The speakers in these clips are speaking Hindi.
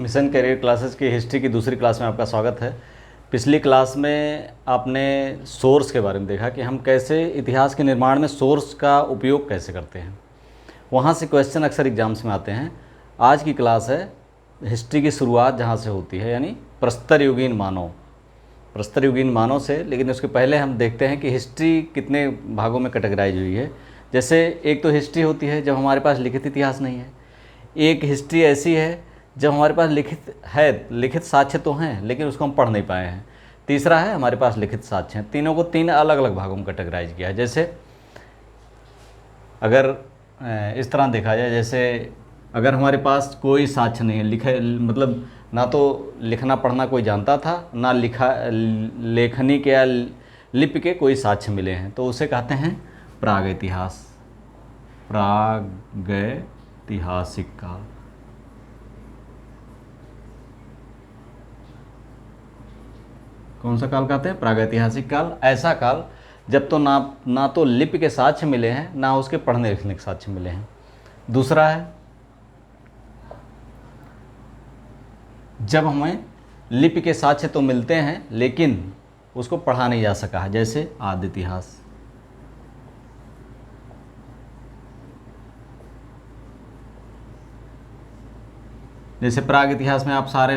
मिशन करियर क्लासेस की हिस्ट्री की दूसरी क्लास में आपका स्वागत है। पिछली क्लास में आपने सोर्स के बारे में देखा कि हम कैसे इतिहास के निर्माण में सोर्स का उपयोग कैसे करते हैं। वहाँ से क्वेश्चन अक्सर एग्जाम्स में आते हैं। आज की क्लास है हिस्ट्री की शुरुआत जहाँ से होती है, यानी प्रस्तर युगीन मानव से। लेकिन उसके पहले हम देखते हैं कि हिस्ट्री कितने भागों में कैटेगराइज हुई है। जैसे एक तो हिस्ट्री होती है जब हमारे पास लिखित इतिहास नहीं है। एक हिस्ट्री ऐसी है जब हमारे पास लिखित साक्ष्य तो हैं लेकिन उसको हम पढ़ नहीं पाए हैं। तीसरा है हमारे पास लिखित साक्ष्य हैं। तीनों को तीन अलग अलग भागों में कैटेगराइज किया है। जैसे अगर इस तरह देखा जाए, जैसे अगर हमारे पास कोई साक्ष्य नहीं है, मतलब ना तो लिखना पढ़ना कोई जानता था, ना लेखनी के या लिपि के कोई साक्ष्य मिले हैं, तो उसे कहते हैं प्रागैतिहासिक काल। कौन सा काल कहते हैं? प्रागैतिहासिक काल। ऐसा काल जब तो ना तो लिपि के साक्ष्य मिले हैं, ना उसके पढ़ने लिखने के साक्ष्य मिले हैं। दूसरा है जब हमें लिपि के साक्ष्य तो मिलते हैं लेकिन उसको पढ़ा नहीं जा सका है, जैसे आदि इतिहास। जैसे प्राग इतिहास में आप सारे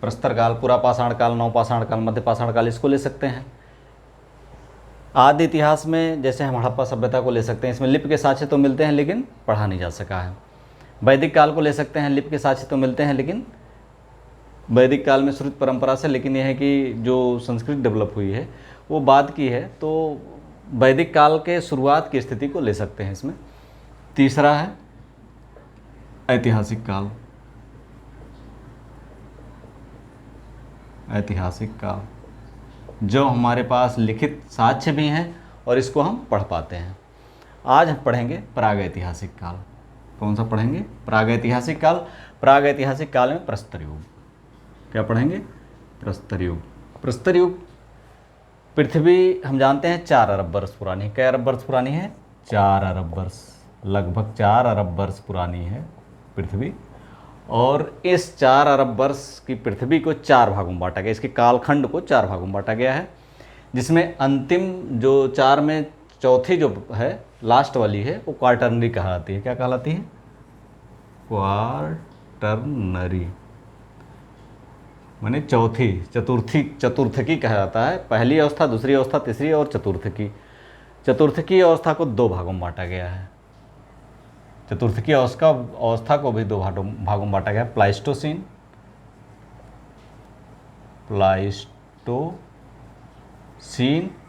प्रस्तर काल, पूरा पाषाण काल, नवपाषाण काल, मध्य पाषाण काल, इसको ले सकते हैं। आदि इतिहास में जैसे हम हड़प्पा सभ्यता को ले सकते हैं, इसमें लिपि के साक्ष्य तो मिलते हैं लेकिन पढ़ा नहीं जा सका है। वैदिक काल को ले सकते हैं, लिपि के साक्ष्य तो मिलते हैं लेकिन वैदिक काल में श्रुत परंपरा से, लेकिन यह है कि जो संस्कृत डेवलप हुई है वो बाद की है, तो वैदिक काल के शुरुआत की स्थिति को ले सकते हैं इसमें। तीसरा है ऐतिहासिक काल। जो हमारे पास लिखित साक्ष्य भी हैं और इसको हम पढ़ पाते हैं। आज हम पढ़ेंगे प्रागैतिहासिक काल। कौन सा पढ़ेंगे? प्रागैतिहासिक काल। प्रागैतिहासिक काल में प्रस्तर युग। क्या पढ़ेंगे? प्रस्तर युग। प्रस्तर युग पृथ्वी हम जानते हैं 4 अरब वर्ष पुरानी है। क्या अरब वर्ष पुरानी है? 4 अरब वर्ष, लगभग 4 अरब वर्ष पुरानी है पृथ्वी। और इस 4 अरब वर्ष की पृथ्वी को 4 भागों में बांटा गया। इसके कालखंड को 4 भागों में बांटा गया है, जिसमें अंतिम जो 4 में चौथी जो है, लास्ट वाली है, वो क्वार्टरनरी कहलाती है। क्या कहलाती है? क्वार्टरनरी माने चौथी, चतुर्थकी कहा जाता है। पहली अवस्था, दूसरी अवस्था, तीसरी और चतुर्थकी अवस्था को 2 भागों में बांटा गया है। चतुर्थकी अवस्था को भी 2 भागों में बांटा गया है। प्लाइस्टोसीन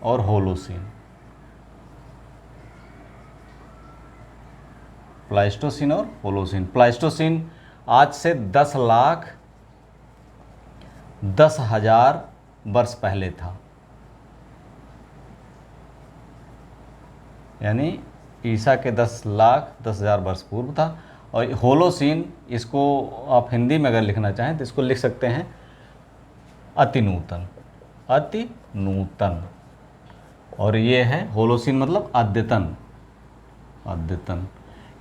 और होलोसीन। प्लाइस्टोसीन और होलोसीन। प्लाइस्टोसीन आज से 10,10,000 वर्ष पहले था, यानी ईसा के 10,10,000 वर्ष पूर्व था। और होलोसीन, इसको आप हिंदी में अगर लिखना चाहें तो इसको लिख सकते हैं अति नूतन। और ये है होलोसीन मतलब अद्यतन।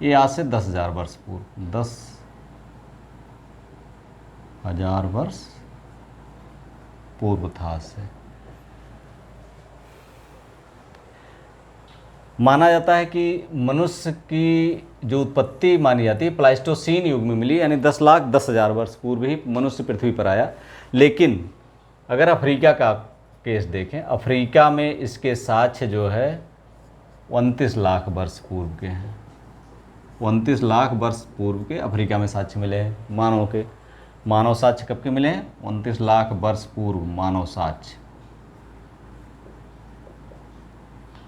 ये आज से 10,000 वर्ष पूर्व, 10,000 वर्ष पूर्व था। से माना जाता है कि मनुष्य की जो उत्पत्ति मानी जाती है प्लाइस्टोसीन युग में मिली, यानी 10,10,000 वर्ष पूर्व ही मनुष्य पृथ्वी पर आया। लेकिन अगर अफ्रीका का केस देखें, अफ्रीका में इसके साक्ष्य जो है 29 लाख वर्ष पूर्व के हैं। 29 लाख वर्ष पूर्व के अफ्रीका में साक्ष्य मिले हैं मानव साक्ष्य। कब के मिले हैं? 29 लाख वर्ष पूर्व मानव साक्ष्य।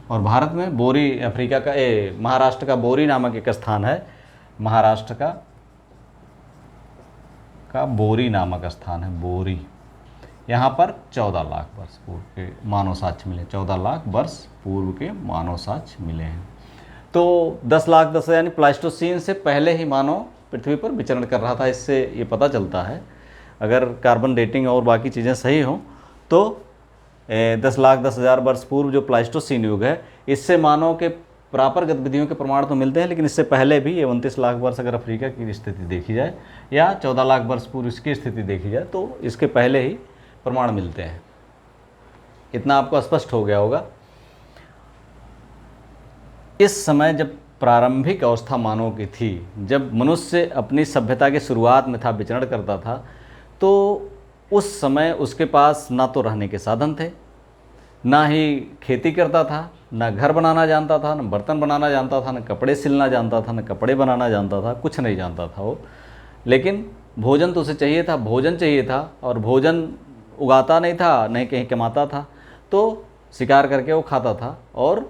और भारत में महाराष्ट्र का बोरी नामक एक स्थान है। महाराष्ट्र का बोरी नामक स्थान है, बोरी। यहाँ पर 14 लाख वर्ष पूर्व के मानव साक्ष्य मिले। 14 लाख वर्ष पूर्व के मानव साक्ष्य मिले हैं। तो 10 लाख 10, यानी प्लाइस्टोसीन से पहले ही मानव पृथ्वी पर विचरण कर रहा था। इससे ये पता चलता है, अगर कार्बन डेटिंग और बाकी चीज़ें सही हों तो 10,10,000 वर्ष पूर्व जो प्लाइस्टोसीन युग है, इससे मानव के प्रॉपर गतिविधियों के प्रमाण तो मिलते हैं, लेकिन इससे पहले भी ये 29 लाख वर्ष अगर अफ्रीका की स्थिति देखी जाए या 14 लाख वर्ष पूर्व इसकी स्थिति देखी जाए तो इसके पहले ही प्रमाण मिलते हैं। इतना आपको स्पष्ट हो गया होगा। इस समय जब प्रारंभिक अवस्था मानव की थी, जब मनुष्य अपनी सभ्यता की शुरुआत में था, विचरण करता था, तो उस समय उसके पास ना तो रहने के साधन थे, ना ही खेती करता था, ना घर बनाना जानता था, ना बर्तन बनाना जानता था, ना कपड़े सिलना जानता था, ना कपड़े बनाना जानता था, कुछ नहीं जानता था वो। लेकिन भोजन तो उसे चाहिए था, भोजन चाहिए था, और भोजन उगाता नहीं था, नहीं कहीं कमाता था, तो शिकार करके वो खाता था। और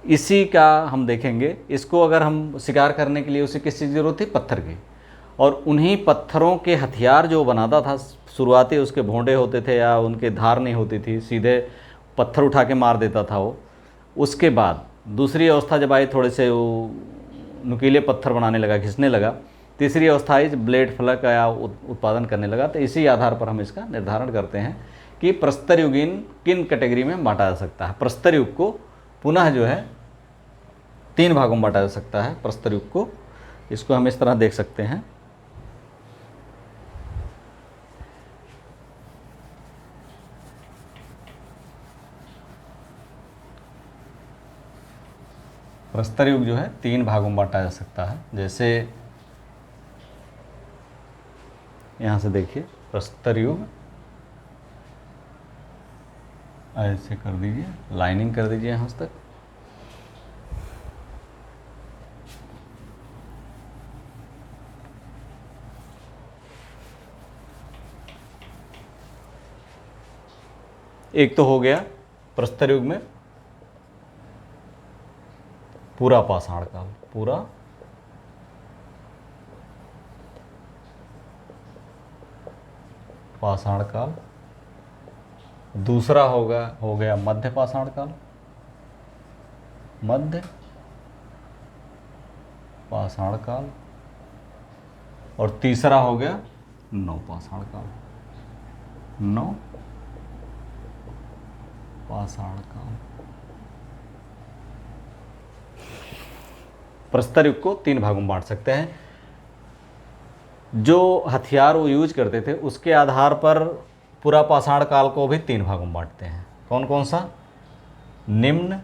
इसी का हम देखेंगे, इसको अगर हम शिकार करने के लिए उसे किस चीज़ की ज़रूरत थी? पत्थर की। और उन्हीं पत्थरों के हथियार जो बनाता था, शुरुआती उसके भोंडे होते थे या उनके धार नहीं होती थी, सीधे पत्थर उठा के मार देता था वो। उसके बाद दूसरी अवस्था जब आई, थोड़े से वो नुकीले पत्थर बनाने लगा, घिसने लगा। तीसरी अवस्था आई जब ब्लेड फलक या उत्पादन करने लगा। तो इसी आधार पर हम इसका निर्धारण करते हैं कि प्रस्तर युगीन किन कैटेगरी में बांटा जा सकता है। प्रस्तर युग को पुनः जो है 3 भागों में बांटा जा सकता है। प्रस्तर युग को, इसको हम इस तरह देख सकते हैं। प्रस्तर युग जो है 3 भागों में बांटा जा सकता है। जैसे यहाँ से देखिए, प्रस्तर युग ऐसे कर दीजिए, लाइनिंग कर दीजिए यहाँ तक। एक तो हो गया प्रस्तर युग में पूरा पाषाण काल, पूरा पाषाण काल। दूसरा हो गया मध्य पाषाण काल, मध्य पाषाण काल। और तीसरा हो गया नव पाषाण काल, नव पाषाण काल। प्रस्तर युग को 3 भागों में बांट सकते हैं। जो हथियार वो यूज करते थे उसके आधार पर पूरा पाषाण काल को भी 3 भागों में बांटते हैं। कौन कौन सा? निम्न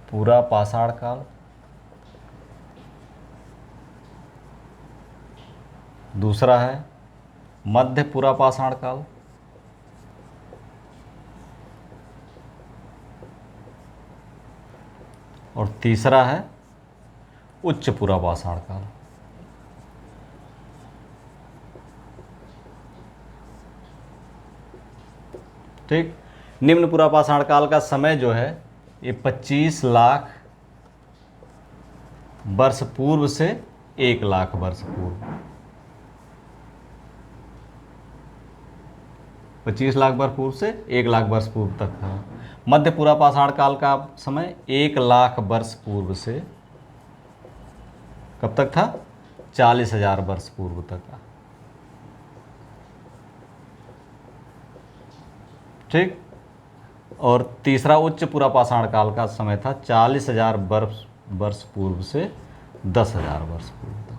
पूरा पाषाण काल, दूसरा है मध्य पूरा पाषाण काल, और तीसरा है उच्च पूरा पाषाण काल। ठीक। निम्न पूरा पाषाण काल का समय जो है ये 25 लाख वर्ष पूर्व से 1 लाख वर्ष पूर्व, 25 लाख वर्ष पूर्व से 1 लाख वर्ष पूर्व तक था। मध्य पूरा पाषाण काल का समय 1 लाख वर्ष पूर्व से कब तक था? 40,000 वर्ष पूर्व तक का। ठीक। और तीसरा उच्च पूरा पाषाण काल का समय था 40,000 वर्ष पूर्व से 10,000 वर्ष पूर्व तक।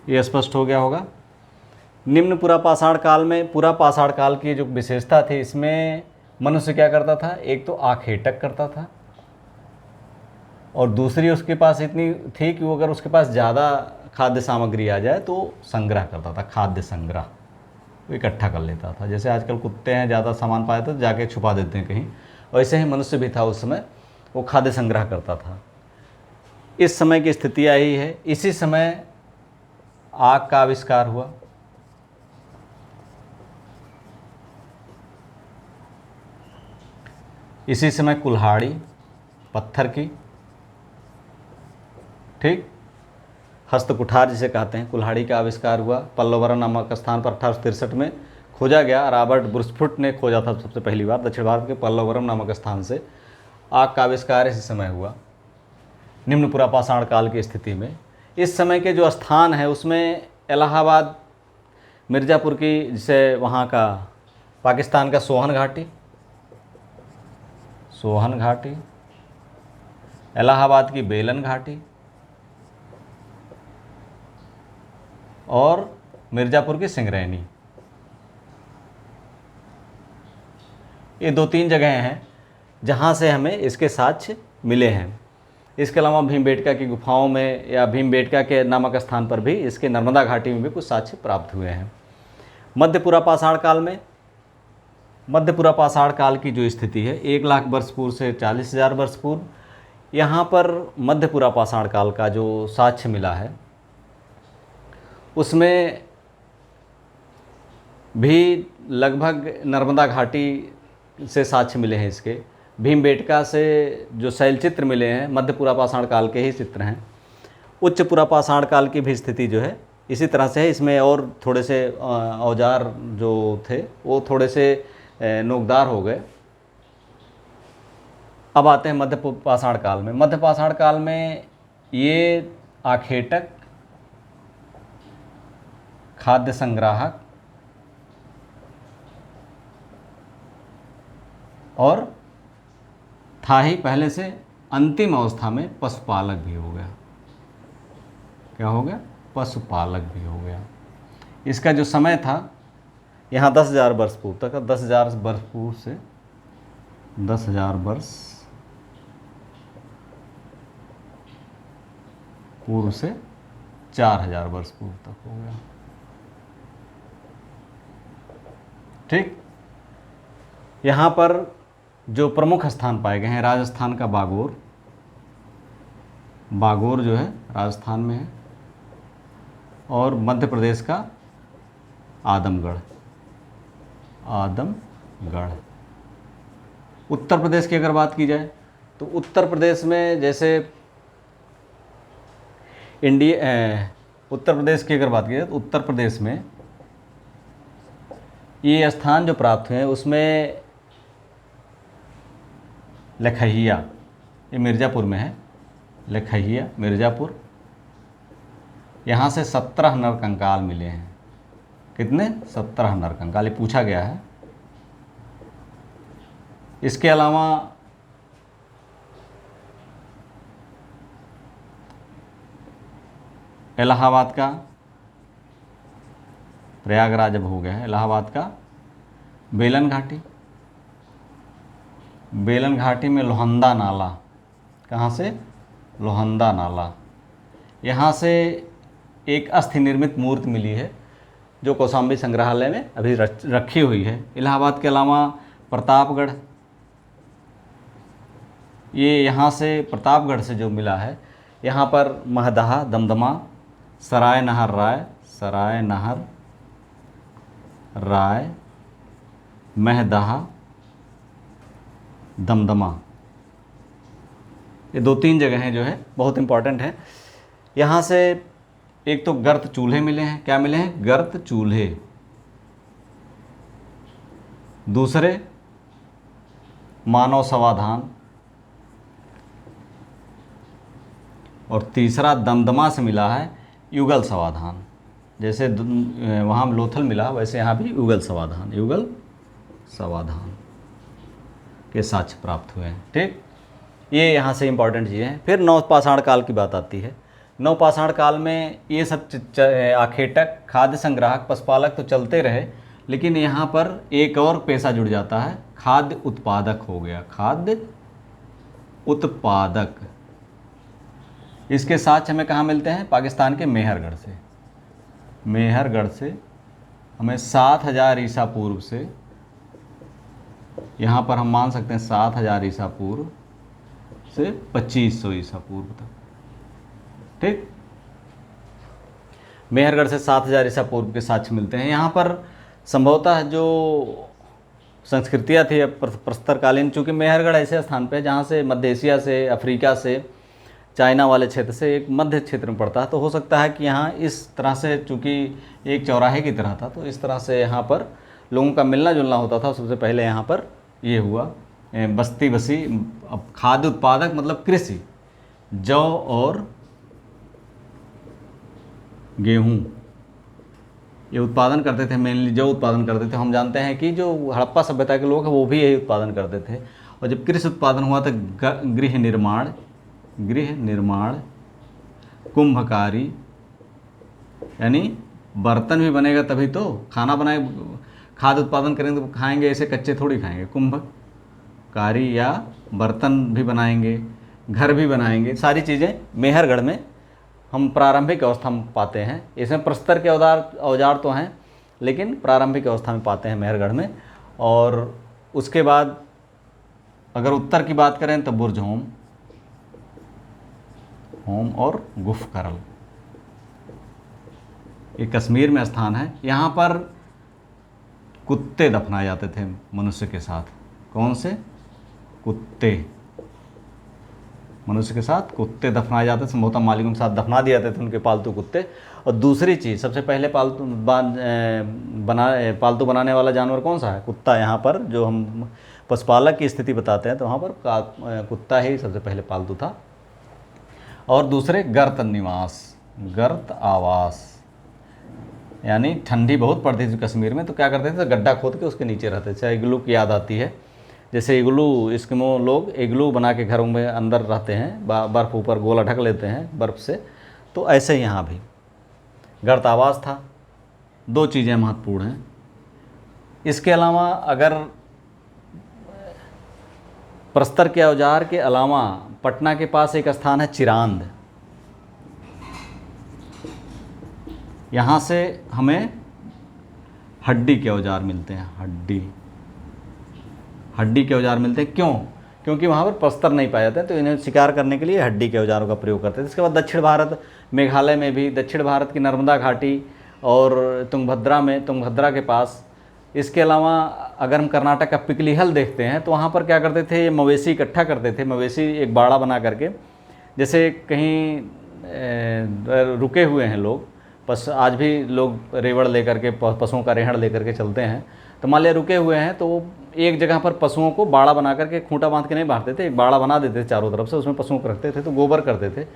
ये स्पष्ट हो गया होगा। निम्न पूरा पाषाण काल में, पूरा पाषाण काल की जो विशेषता थी, इसमें मनुष्य क्या करता था? एक तो आखेटक करता था, और दूसरी उसके पास इतनी थी कि वो अगर उसके पास ज़्यादा खाद्य सामग्री आ जाए तो संग्रह करता था, खाद्य संग्रह वो इकट्ठा कर लेता था। जैसे आजकल कुत्ते हैं, ज़्यादा सामान पाए तो जाके छुपा देते हैं कहीं, वैसे ही मनुष्य भी था उस समय, वो खाद्य संग्रह करता था। इस समय की स्थिति आई है। इसी समय आग का आविष्कार हुआ। इसी समय कुल्हाड़ी, पत्थर की, ठीक, हस्तकुठार जिसे कहते हैं, कुल्हाड़ी का आविष्कार हुआ। पल्लवरम नामक स्थान पर 1863 में खोजा गया। रॉबर्ट ब्रुसफुट ने खोजा था सबसे पहली बार। दक्षिण भारत के पल्लवरम नामक स्थान से आग का आविष्कार इसी समय हुआ, निम्न पूरा पाषाण काल की स्थिति में। इस समय के जो स्थान है उसमें इलाहाबाद, मिर्ज़ापुर की, जिसे वहाँ का पाकिस्तान का सोहन घाटी, सोहन घाटी, इलाहाबाद की बेलन घाटी और मिर्ज़ापुर की सिंगरैनी। ये 2-3 जगहें हैं जहाँ से हमें इसके साक्ष्य मिले हैं। इसके अलावा भीमबेटका की गुफाओं में या भीमबेटका के नामक स्थान पर भी इसके नर्मदा घाटी में भी कुछ साक्ष्य प्राप्त हुए हैं। मध्यपुरा पाषाण काल में, मध्यपुरा पाषाण काल की जो स्थिति है 1 लाख वर्ष पूर्व से 40,000 वर्ष पूर्व, यहाँ पर मध्यपुरा पाषाण काल का जो साक्ष्य मिला है उसमें भी लगभग नर्मदा घाटी से साक्ष्य मिले हैं। इसके भीमबेटका से जो शैलचित्र मिले हैं मध्यपुरा पाषाण काल के ही चित्र हैं। उच्चपुरा पाषाण काल की भी स्थिति जो है इसी तरह से है। इसमें और थोड़े से औजार जो थे वो थोड़े से नोकदार हो गए। अब आते हैं मध्य पाषाण काल में। मध्य पाषाण काल में ये आखेटक, खाद्य संग्राहक और था ही पहले से अंतिम अवस्था में पशुपालक भी हो गया। क्या हो गया? पशुपालक भी हो गया। इसका जो समय था यहाँ 10,000 वर्ष पूर्व तक, 10,000 वर्ष पूर्व से 10,000 वर्ष पूर्व से 4,000 वर्ष पूर्व तक हो गया। ठीक, यहाँ पर जो प्रमुख स्थान पाए गए हैं, राजस्थान का बागोर, बागोर जो है राजस्थान में है, और मध्य प्रदेश का आदमगढ़, आदमगढ़। उत्तर प्रदेश की अगर बात की जाए तो उत्तर प्रदेश में जैसे उत्तर प्रदेश की अगर बात की जाए तो उत्तर प्रदेश में ये स्थान जो प्राप्त हुए हैं उसमें लखहिया, ये मिर्ज़ापुर में है, लखहिया मिर्ज़ापुर, यहाँ से 17 नरकंकाल मिले हैं। कितने? 17 नरकंकाल, ये पूछा गया है। इसके अलावा इलाहाबाद का, प्रयागराज अब हो गया है, इलाहाबाद का बेलन घाटी, बेलन घाटी में लोहंदा नाला, कहाँ से? लोहंदा नाला। यहाँ से एक अस्थि निर्मित मूर्ति मिली है जो कौशाम्बी संग्रहालय में अभी रखी हुई है। इलाहाबाद के अलावा प्रतापगढ़, ये यहाँ से प्रतापगढ़ से जो मिला है, यहाँ पर महदहा, दमदमा, सराय नहर राय, सराय नहर राय, महदहा, दमदमा, ये 2-3 जगहें जो है बहुत इम्पॉर्टेंट हैं। यहाँ से एक तो गर्त चूल्हे मिले हैं। क्या मिले हैं? गर्त चूल्हे। दूसरे मानव समाधान, और तीसरा दमदमा से मिला है युगल समाधान। जैसे वहाँ लोथल मिला वैसे यहाँ भी युगल समाधान, युगल समाधान के साक्ष्य प्राप्त हुए हैं। ठीक, ये यहाँ से इम्पॉर्टेंट चीज़ें हैं। फिर नवपाषाण काल की बात आती है। नवपाषाण काल में ये सब आखेटक, खाद्य संग्राहक, पशुपालक तो चलते रहे, लेकिन यहाँ पर एक और पेशा जुड़ जाता है, खाद्य उत्पादक हो गया, खाद्य उत्पादक। इसके साक्ष्य हमें कहाँ मिलते हैं? पाकिस्तान के मेहरगढ़ से। मेहरगढ़ से हमें 7,000 ईसा पूर्व से, यहाँ पर हम मान सकते हैं 7,000 ईसा पूर्व से 2500 ईसा पूर्व तक। ठीक, मेहरगढ़ से 7,000 ईसा पूर्व के साक्ष्य मिलते हैं। यहाँ पर संभवतः जो संस्कृतियाँ थी प्रस्तरकालीन, चूँकि मेहरगढ़ ऐसे स्थान पे है जहाँ से मध्य एशिया से, अफ्रीका से, चाइना वाले क्षेत्र से एक मध्य क्षेत्र में पड़ता है, तो हो सकता है कि यहाँ इस तरह से, चूँकि एक चौराहे की तरह था, तो इस तरह से यहाँ पर लोगों का मिलना जुलना होता था। सबसे पहले यहाँ पर ये हुआ बस्ती बसी। अब खाद्य उत्पादक मतलब कृषि, जौ और गेहूँ, ये उत्पादन करते थे, मेनली जो उत्पादन करते थे। हम जानते हैं कि जो हड़प्पा सभ्यता के लोग हैं वो भी यही उत्पादन करते थे। और जब कृषि उत्पादन हुआ तो गृह निर्माण, कुंभकारी, यानी बर्तन भी बनेगा तभी तो खाना बनाए, खाद्य उत्पादन करेंगे तो खाएंगे, ऐसे कच्चे थोड़ी खाएंगे। कुंभकारी या बर्तन भी बनाएंगे, घर भी बनाएंगे, सारी चीज़ें मेहरगढ़ में हम प्रारंभिक अवस्था में पाते हैं। इसमें प्रस्तर के औजार तो हैं, लेकिन प्रारंभिक अवस्था में पाते हैं मेहरगढ़ में। और उसके बाद अगर उत्तर की बात करें तो बुर्ज होम और गुफकरल, ये कश्मीर में स्थान है। यहाँ पर कुत्ते दफनाए जाते थे मनुष्य के साथ। कौन से कुत्ते? मनुष्य के साथ कुत्ते दफनाए जाते थे, संभवतः मालिकों के साथ दफना दिए जाते थे उनके पालतू कुत्ते। और दूसरी चीज़, सबसे पहले पालतू बनाने वाला जानवर कौन सा है? कुत्ता। यहाँ पर जो हम पशुपालक की स्थिति बताते हैं तो वहाँ पर कुत्ता ही सबसे पहले पालतू था। और दूसरे गर्त निवास, गर्त आवास, यानी ठंडी बहुत पड़ती थी कश्मीर में तो क्या करते थे, गड्ढा खोद के उसके नीचे रहते थे। इग्लू की याद आती है, जैसे इग्लू, इस्किमो लोग इग्लू बना के घरों में अंदर रहते हैं, बर्फ़ ऊपर गोला ढक लेते हैं बर्फ़ से, तो ऐसे यहाँ भी गर्त आवास था। दो चीज़ें महत्वपूर्ण हैं। इसके अलावा अगर प्रस्तर के औजार के अलावा पटना के पास एक स्थान है चिरांद, यहाँ से हमें हड्डी के औजार मिलते हैं। हड्डी के औजार मिलते हैं। क्यों? क्योंकि वहाँ पर प्रस्तर नहीं पाए जाते हैं, तो इन्हें शिकार करने के लिए हड्डी के औजारों का प्रयोग करते थे। इसके बाद दक्षिण भारत, मेघालय में भी, दक्षिण भारत की नर्मदा घाटी और तुंगभद्रा के पास। इसके अलावा अगर हम कर्नाटक का पिकलीहल देखते हैं तो वहाँ पर क्या करते थे, मवेशी इकट्ठा करते थे। मवेशी एक बाड़ा बना करके, जैसे कहीं रुके हुए हैं लोग, आज भी लोग रेवड़ लेकर के, पशुओं का रेहड़ लेकर के चलते हैं, तो मान लिया रुके हुए हैं तो एक जगह पर पशुओं को बाड़ा बना करके, खूंटा बांध के नहीं बांधते थे, एक बाड़ा बना देते थे चारों तरफ से, उसमें पशुओं को रखते थे, तो गोबर करते थे।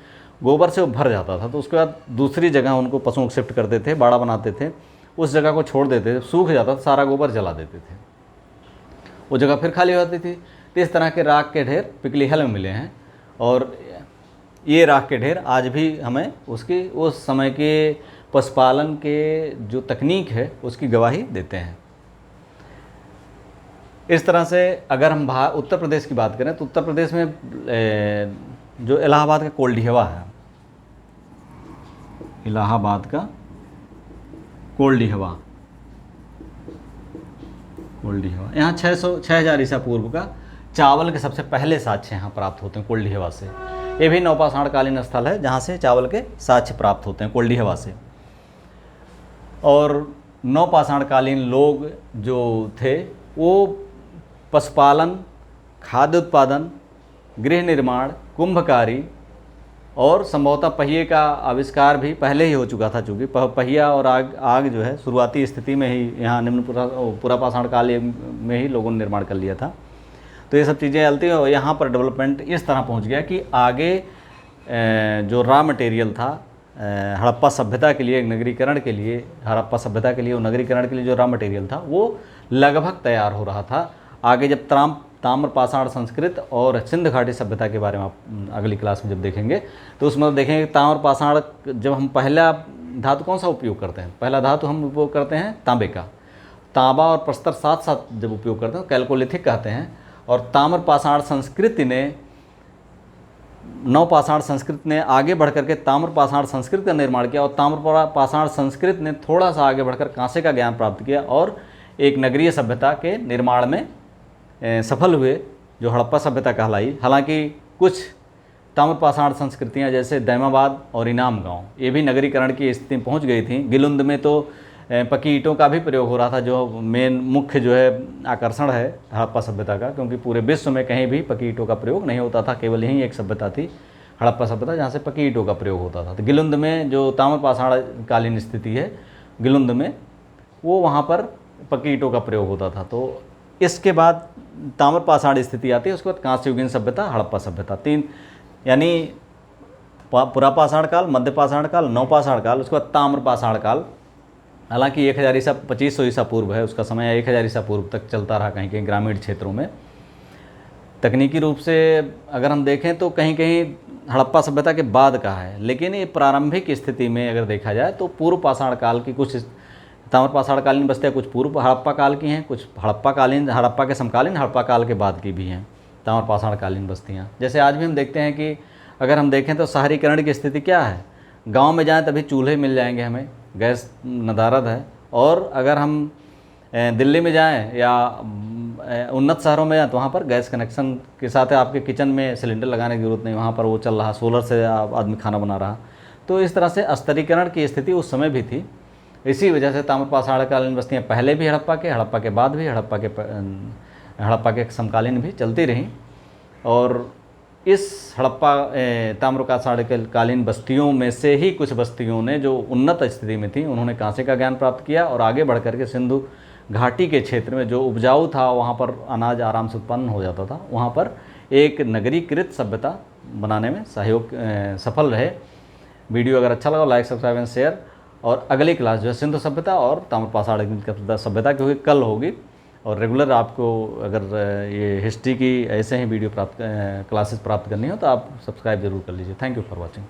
गोबर से वो भर जाता था तो उसके बाद दूसरी जगह उनको पशुओं को शिफ्ट करते थे, बाड़ा बनाते थे, उस जगह को छोड़ देते थे, सूख जाता था, सारा गोबर जला देते थे, वो जगह फिर खाली हो जाती थी। तो इस तरह के राख के ढेर पिकलीहल में मिले हैं। और ये राख के ढेर आज भी हमें उसकी, उस समय के पशुपालन के जो तकनीक है उसकी गवाही देते हैं। इस तरह से अगर हम उत्तर प्रदेश की बात करें तो उत्तर प्रदेश में जो इलाहाबाद का कोल्डिहवा है, इलाहाबाद का कोल्डिहवा, यहाँ 6,000 ईसा पूर्व का चावल के सबसे पहले साक्ष्य यहाँ प्राप्त होते हैं कोल्डिहवा से। ये भी नवपाषाणकालीन स्थल है जहाँ से चावल के साक्ष्य प्राप्त होते हैं कोल्डिहवा से। और नवपाषाणकालीन लोग जो थे वो पशुपालन, खाद्य उत्पादन, गृह निर्माण, कुंभकारी और संभवतः पहिए का आविष्कार भी पहले ही हो चुका था, चूँकि पहिया और आग जो है शुरुआती स्थिति में ही यहाँ निम्न पुरापाषाण काल में ही लोगों ने निर्माण कर लिया था। तो ये सब चीज़ें चलती हैं और यहाँ पर डेवलपमेंट इस तरह पहुँच गया कि आगे जो रॉ मटेरियल था हड़प्पा सभ्यता के लिए, नगरीकरण के लिए, हड़प्पा सभ्यता के लिए और नगरीकरण के लिए जो रॉ मटेरियल था वो लगभग तैयार हो रहा था। आगे जब ताम्रपाषाण संस्कृत और सिंध घाटी सभ्यता के बारे में आप अगली क्लास में जब देखेंगे तो उसमें देखेंगे ताम्रपाषाण, जब हम पहला धातु कौन सा उपयोग करते हैं, पहला धातु हम उपयोग करते हैं तांबे का। तांबा और प्रस्तर साथ साथ जब उपयोग करते हैं कैल्कोलिथिक कहते हैं। और ताम्रपाषाण संस्कृति ने, नवपाषाण संस्कृत ने आगे बढ़ करके ताम्रपाषाण संस्कृत का निर्माण किया और ताम्रपाषाण संस्कृत ने थोड़ा सा आगे बढ़कर कांसे का ज्ञान प्राप्त किया और एक नगरीय सभ्यता के निर्माण में सफल हुए जो हड़प्पा सभ्यता कहलाई। हालांकि कुछ ताम्रपाषाण संस्कृतियां जैसे दैमाबाद और इनाम गांव ये भी नगरीकरण की स्थिति में पहुंच गई थी। गिलुंद में तो पक्की ईंटों का भी प्रयोग हो रहा था जो मेन मुख्य जो है आकर्षण है हड़प्पा सभ्यता का, क्योंकि पूरे विश्व में कहीं भी पक्की ईंटों का प्रयोग नहीं होता था, केवल यहीं एक सभ्यता थी हड़प्पा सभ्यता जहाँ से पक्की ईंटों का प्रयोग होता था। तो गिलुंद में जो ताम्रपाषाण कालीन स्थिति है गिलुंद में, वो वहाँ पर पक्की ईंटों का प्रयोग होता था। तो इसके बाद ताम्रपाषाण स्थिति आती है, उसके बाद कांस्ययुगीन सभ्यता, हड़प्पा सभ्यता, तीन, यानी पुरापाषाण काल, मध्यपाषाण काल, नवपाषाण काल, उसके बाद ताम्रपाषाण काल हालांकि 1000 ईसा 2500 ईसा पूर्व है, उसका समय 1000 ईसा पूर्व तक चलता रहा कहीं कहीं ग्रामीण क्षेत्रों में। तकनीकी रूप से अगर हम देखें तो कहीं कहीं हड़प्पा सभ्यता के बाद का है, लेकिन ये प्रारंभिक स्थिति में अगर देखा जाए तो पूर्व पाषाण काल की कुछ ताम्र पाषाण कालीन बस्तियाँ कुछ पूर्व हड़प्पा काल की हैं, कुछ हड़प्पा के समकालीन हड़प्पा काल के बाद की भी हैं ताम्र पाषाण कालीन बस्तियाँ। जैसे आज भी हम देखते हैं कि अगर हम देखें तो शहरीकरण की स्थिति क्या है, गांव में जाएं तभी चूल्हे मिल जाएंगे हमें, गैस नदारद है। और अगर हम दिल्ली में जाएं या उन्नत शहरों में जाएं तो वहाँ पर गैस कनेक्शन के साथ है, आपके किचन में सिलेंडर लगाने की ज़रूरत नहीं, वहाँ पर वो चल रहा, सोलर से आदमी खाना बना रहा। तो इस तरह से स्तरीकरण की स्थिति उस समय भी थी। इसी वजह से ताम्र पाषाण कालीन बस्तियाँ पहले भी हड़प्पा के बाद भी, हड़प्पा के समकालीन भी चलती रहीं। और इस ताम्र पाषाण कालीन बस्तियों में से ही कुछ बस्तियों ने जो उन्नत स्थिति में थी, उन्होंने कांसे का ज्ञान प्राप्त किया और आगे बढ़ करके सिंधु घाटी के क्षेत्र में जो उपजाऊ था, वहाँ पर अनाज आराम से उत्पन्न हो जाता था, वहाँ पर एक नगरीकृत सभ्यता बनाने में सफल रहे। वीडियो अगर अच्छा लगा लाइक सब्सक्राइब एंड शेयर। और अगली क्लास जो है सिंधु सभ्यता और ताम्र पाषाण सभ्यता क्योंकि कल होगी। और रेगुलर आपको अगर ये हिस्ट्री की ऐसे ही वीडियो क्लासेस प्राप्त करनी हो तो आप सब्सक्राइब जरूर कर लीजिए। Thank you for watching.